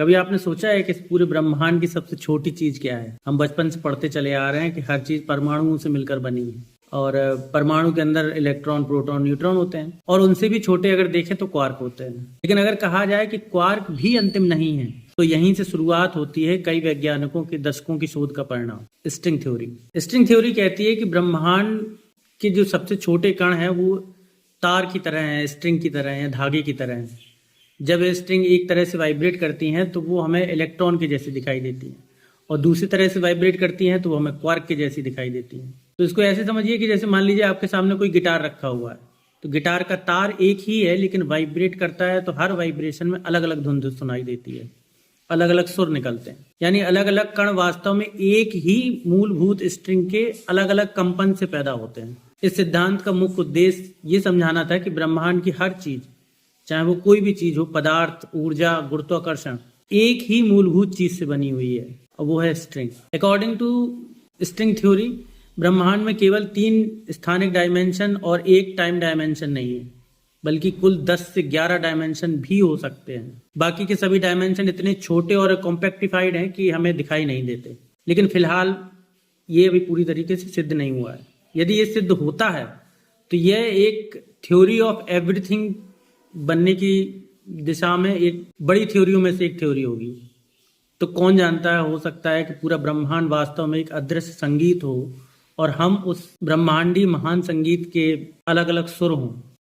कभी आपने सोचा है कि इस पूरे ब्रह्मांड की सबसे छोटी चीज क्या है? हम बचपन से पढ़ते चले आ रहे हैं कि हर चीज परमाणुओं से मिलकर बनी है और परमाणु के अंदर इलेक्ट्रॉन, प्रोटॉन, न्यूट्रॉन होते हैं और उनसे भी छोटे अगर देखें तो क्वार्क होते हैं। लेकिन अगर कहा जाए कि क्वार्क भी अंतिम नहीं है तो यहीं से शुरुआत होती है कई वैज्ञानिकों के दशकों की शोध का परिणाम, स्ट्रिंग थ्योरी। स्ट्रिंग थ्योरी कहती है कि ब्रह्मांड के जो सबसे छोटे कण हैं वो तार की तरह हैं, स्ट्रिंग की तरह हैं, धागे की तरह हैं। जब ये स्ट्रिंग एक तरह से वाइब्रेट करती हैं तो वो हमें इलेक्ट्रॉन के जैसी दिखाई देती हैं और दूसरी तरह से वाइब्रेट करती हैं तो वो हमें क्वार्क के जैसी दिखाई देती हैं। तो इसको ऐसे समझिए कि जैसे मान लीजिए आपके सामने कोई गिटार रखा हुआ है, तो गिटार का तार एक ही है लेकिन वाइब्रेट करता है तो हर वाइब्रेशन में अलग अलग धुन सुनाई देती है, अलग अलग सुर निकलते हैं। यानी अलग अलग कण वास्तव में एक ही मूलभूत स्ट्रिंग के अलग अलग कंपन से पैदा होते हैं। इस सिद्धांत का मुख्य उद्देश्य ये समझाना था कि ब्रह्मांड की हर चीज, चाहे वो कोई भी चीज हो, पदार्थ, ऊर्जा, गुरुत्वाकर्षण, एक ही मूलभूत चीज से बनी हुई है और वो है string. According to string theory ब्रह्मांड में केवल 3 स्थानिक डायमेंशन और 1 टाइम डायमेंशन नहीं है, बल्कि कुल 10 से 11 डायमेंशन भी हो सकते हैं। बाकी के सभी डायमेंशन इतने छोटे और कॉम्पैक्टिफाइड हैं कि हमें दिखाई नहीं देते। लेकिन फिलहाल ये अभी पूरी तरीके से सिद्ध नहीं हुआ है। यदि ये सिद्ध होता है तो यह एक थ्योरी ऑफ एवरीथिंग बनने की दिशा में एक बड़ी थ्योरियों में से एक थ्योरी होगी। तो कौन जानता है, हो सकता है कि पूरा ब्रह्मांड वास्तव में एक अदृश्य संगीत हो और हम उस ब्रह्मांडी महान संगीत के अलग अलग सुर हों।